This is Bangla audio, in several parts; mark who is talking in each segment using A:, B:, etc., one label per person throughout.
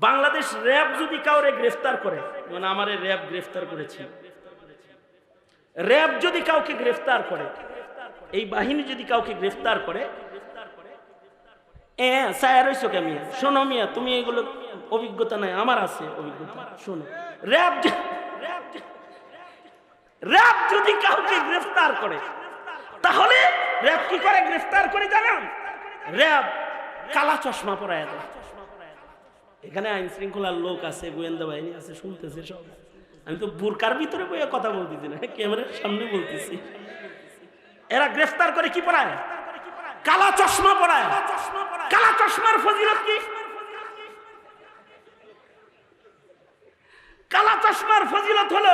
A: বাংলাদেশ র্যাব যদি কাউরে গ্রেফতার করে, মানে আমারে র্যাব গ্রেফতার করেছে, র্যাব যদি কাউকে গ্রেফতার করে, এই বাহিনী যদি কাউকে গ্রেফতার করে, মিয়া শোনো মিয়া, তুমি এগুলো অভিজ্ঞতা নাই, আমার আছে অভিজ্ঞতা। শোনো, র্যাব যদি কাউকে গ্রেফতার করে, তাহলে র্যাব কি করে গ্রেফতার করে জানেন? র্যাব কালা চশমা পরায় দেয়। এখানে আইন শৃঙ্খলার লোক আছে, গোয়েন্দা বাহিনী আছে, শুনতেছে সব। আমি তো বুরকার ভিতরে বইয়ে কথা বলতেছি না, ক্যামেরার সামনে বলতেছি। এরা গ্রেফতার করে কি পরায়? কালা চশমা পরায়। কালা চশমার ফজিলত কি? কালা চশমার ফজিলত হলো,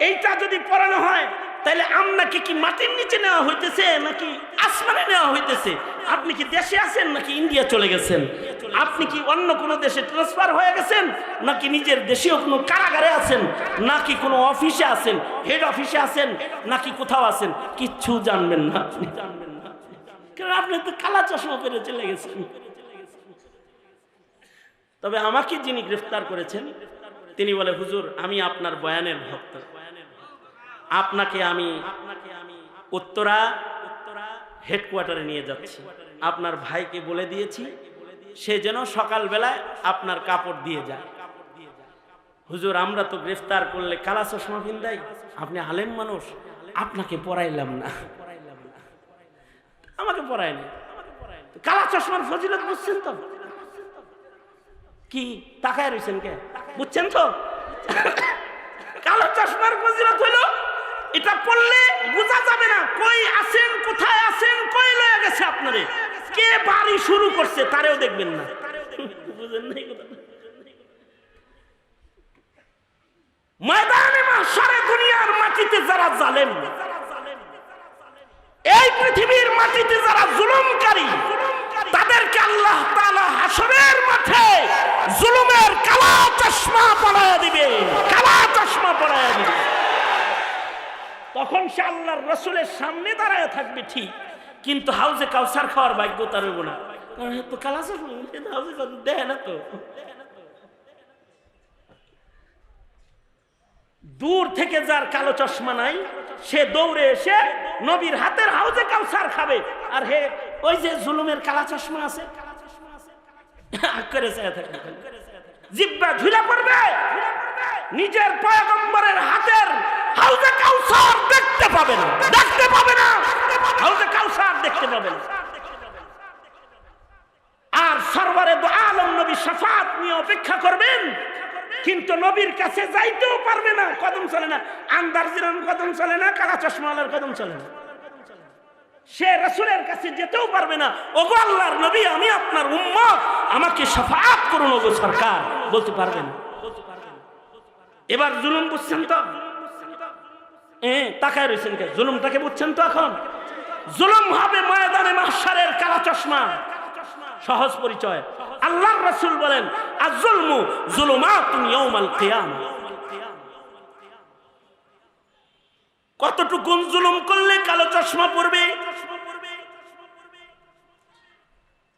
A: এইটা যদি পরানো হয় তাহলে আপনাকে কি মাটির নিচে নেওয়া হইতেছে নাকি আসমানে নেওয়া হইতেছে? আপনি কি দেশে আছেন নাকি ইন্ডিয়া চলে গেছেন? আপনি কি অন্য কোনো দেশে ট্রান্সফার হয়ে গেছেন নাকি নিজের দেশীয় কোনো কারাগারে আছেন, নাকি কোনো অফিসে আছেন, হেড অফিসে আছেন, নাকি কোথাও আছেন? কিচ্ছু জানবেন না আপনি, জানবেন না, কারণ আপনি তো কালা চশমা পরে চলে গেছেন। তবে আমাকে যিনি গ্রেফতার করেছেন তিনি বলে, হুজুর আমি আপনার বয়ানের ভক্ত, আপনাকে আমি উত্তরা হেডকোয়ার্টারে নিয়ে যাচ্ছি, আপনার ভাইকে বলে দিয়েছি সে যেন সকালবেলায় আপনার কাপড় দিয়ে যায়। হুজুর আমরা তো গ্রেফতার করলে কালা চশমা পিন্দাই, আপনি আলেম মানুষ, আপনাকে পড়াইলাম না। আমাকে পড়ায়নি। কালা চশমার ফজিলত বুঝছেন তো? কি তাকায় রয়েছেন কে? বুঝছেন তো? কালো চশমার ফজিলত হলো, এটা পড়লে বোঝা যাবে না কই আছেন, কোথায় আছেন, কই লয়ে গেছে আপনারে, কে বাড়ি শুরু করছে তারেও দেখবেন না। বুঝেন নাই কথা? ময়দানে মাহশারে দুনিয়ার মাটিতে যারা জালেম, এই পৃথিবীর মাটিতে যারা জুলুমকারী, তাদেরকে আল্লাহ তাআলা হাশরের মাঠে জুলুমের কালা চশমা পরায়া দিবে, কালা চশমা পরায়া দিবে। তখন সে আল্লাহর রাসূলের সামনে দাঁড়ায় থাকবে ঠিক, কিন্তু হাউজে কাউসার খাওয়ার ভাগ্য তার হইব না, কারণ তো কালা চশমা, হাউজে কাউসার দেয় না তো। দূর থেকে যার কালো চশমা নাই সে দৌড়ে এসে নবীর হাতের হাউজে কাউসার খাবে, আর হে ওই যে জুলুমের কালা চশমা আছে জিহ্বা ঝুলে পড়বে, নিজের পয়গম্বরের হাতের হাউজে কাউসার দেখতে পাবে না, দেখতে পাবে না, হাউজে কাউসার দেখতে পাবে না। আর সরওয়ারে দু আলম নবী শাফাত নিয়ে অপেক্ষা করবেন, কিন্তু নবীর কাছে যাইতেও পারবে না, কদম চলে না, আন্দার জিরান কদম চলে না, কালা চশমাওয়ালার কদম চলে না, সে রাসূলের কাছে যেতেও পারবে না। ওগো আল্লাহর নবী আমি আপনার উম্মত, আমাকে শাফাআত করুন ওগো সরকার, বলতে পারবে না। এবার জুলুম বুঝছেন তো? তাকায় রয়েছেন কে? জুলুমটাকে বুঝছেন তো? এখন জুলুম হবে ময়দানে মাহশারের কালা চশমা। সহজ পরিচয়, আল্লাহর রাসূল বলেন আয-যুলমু যুলুমাতুন ইয়াউমাল কিয়ামা। কতটুকু জুলুম করলে কালো চশমা পড়বে?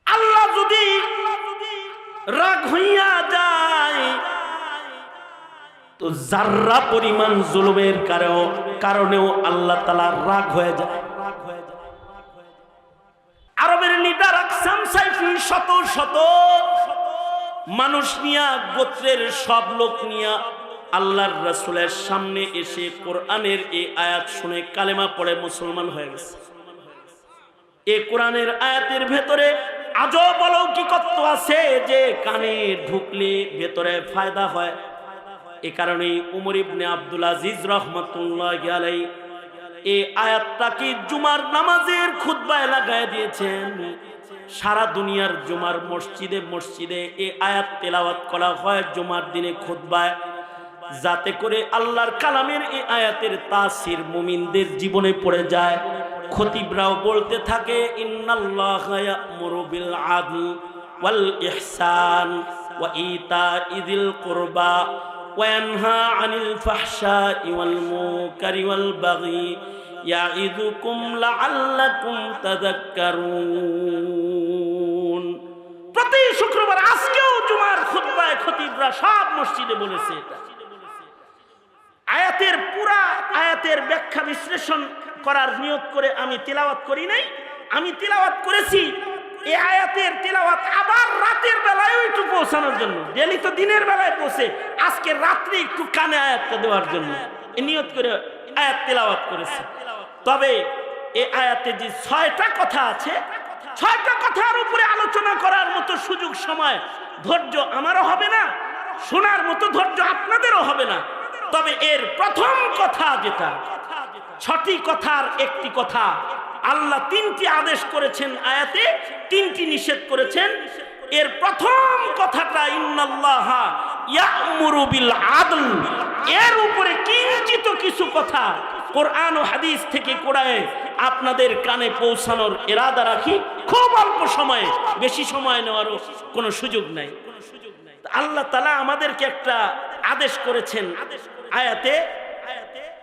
A: আল্লাহ যদি রাগ হইয়া যায় তো যাররা পরিমাণ জুলুমের কারণেও আল্লাহ তাআলা রাগ হয়ে যায়। আরবের লিডার আকসাম সাইফি শত শত মানুষ নিয়া, গোত্রের সব লোক নিয়া আল্লাহর রাসূলের সামনে এসে কোরআনের এই আয়াত শুনে কালেমা পড়ে মুসলমান হয়ে গেছে। এই কোরআনের আয়াতের ভেতরে আজব অলৌকিকত্ব আছে যে কানে ঢুকলে ভেতরে ফায়দা হয়। এই কারণেই উমর ইবনে আব্দুল আজিজ রাহমাতুল্লাহি আলাইহি এই আয়াতটাকে জুমার নামাজের খুতবায় লাগায় দিয়েছেন। সারা দুনিয়ার জুমার মসজিদে মসজিদে এই আয়াত তেলাওয়াত করা হয় জুমার দিনে খুতবায়, যাতে করে আল্লাহর কালামের এই আয়াতের তাসির মুমিনদের জীবনে পড়ে যায়। খতিবরাও বলতে থাকে ইন্নাল্লাহা ইয়া'মুরু বিল আদলি ওয়াল ইহসান ওয়া ইতাইযিল কুরবা ওয়া ইয়ানহা আনিল ফাহশাই ওয়াল মুনকারি ওয়াল বাগি ইয়াইযুকুম লাআল্লাকুম তাযাক্কারুন। প্রতি শুক্রবার, আজকেও জুমার খুতবায় হুজুররা সব মসজিদে বলেছে এটা। আয়াতের পুরা আয়াতের ব্যাখ্যা বিশ্লেষণ করার নিয়ত করে আমি তিলাওয়াত করি নাই, আমি তিলাওয়াত করেছি এই আয়াতের তিলাওয়াত আবার রাতের বেলায় একটু পৌঁছানোর জন্য। ডেলি তো দিনের বেলায় পৌঁছে, আজকে রাত্রে একটু কানে আয়াতটা দেওয়ার জন্য এই নিয়ত করে আয়াত তিলাওয়াত করেছি। তবে এই আয়াতে যে 6টা কথা আছে, 6টা কথার উপরে আলোচনা করার মতো সুযোগ, সময়, ধৈর্য আমারও হবে না, শোনার মতো ধৈর্য আপনাদেরও হবে না। তবে এর প্রথম কথা যেটা, 6টি কথার একটি কথা, আল্লাহ 3টি আদেশ করেছেন আয়াতে, 3টি নিষেধ করেছেন। এর প্রথম কথাটা ইন্নাল্লাহা ইয়া'মুরু বিল আদল, এর উপরে কিঞ্চিত কিছু কথা কোরআন ও হাদিস থেকে কোরআনে আপনাদের কানে পৌঁছানোর ইরাদা রাখি। খুব অল্প সময়ে, বেশি সময় নেওয়ারও কোনো সুযোগ নাই। আল্লাহ তাআলা আমাদেরকে একটা আদেশ করেছেন আয়াতে,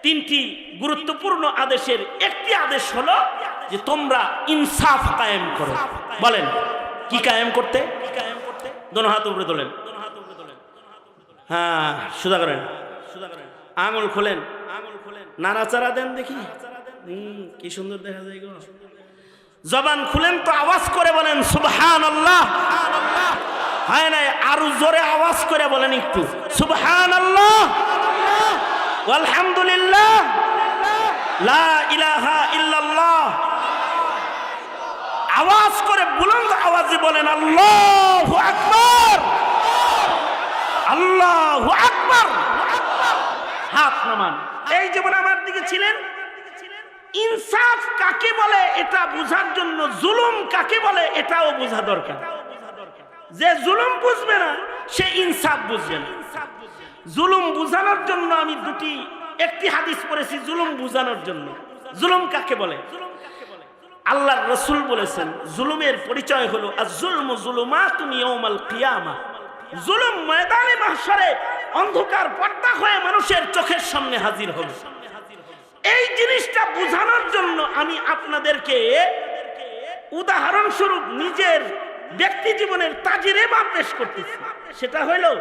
A: 3টি গুরুত্বপূর্ণ আদেশের একটি আদেশ হলো যে তোমরা ইনসাফ কায়েম করো। বলেন কি কায়েম করতে? দোনো হাত উপরে তোলেন, হ্যাঁ সোজা করেন, আঙুল খোলেন, নাড়াচাড়া দেন দেখি, কি সুন্দর দেখা যায় গো। জবান খুলেন তো আওয়াজ করে বলেন সুবহানাল্লাহ। হয় নাই, আরো জোরে আওয়াজ করে বলেন একটু সুবহানাল্লাহ, আলহামদুলিল্লাহ, লা ইলাহা ইল্লাল্লাহ। আওয়াজ করে বুলন্দ আওয়াজে বলেন আল্লাহু আকবার, আল্লাহু আকবার। হাত নামান। এই যেমন আমার দিকে ছিলেন, ইনসাফ কাকে বলে এটা বোঝার জন্য জুলুম কাকে বলে এটাও বোঝা দরকার। যে জুলুম বুঝবে না সে ইনসাফ বুঝবে না। জুলুম বুঝানোর জন্য আমি একটি হাদিস পড়েছি জুলুম বুঝানোর জন্য। জুলুম কাকে বলে? আল্লাহর রাসূল বলেছেন জুলুমের পরিচয় হলো আয-যুলমু যুলুমাতুন ইয়াউমাল কিয়ামা। জুলুম ময়দানে মাহশারে অন্ধকার পর্দা হয়ে মানুষের চোখের সামনে হাজির হবে। এই জিনিসটা বোঝানোর জন্য আমি আপনাদেরকে উদাহরণস্বরূপ নিজের ব্যক্তি জীবনের তাজরিবা পেশ করতেছি। সেটা হলো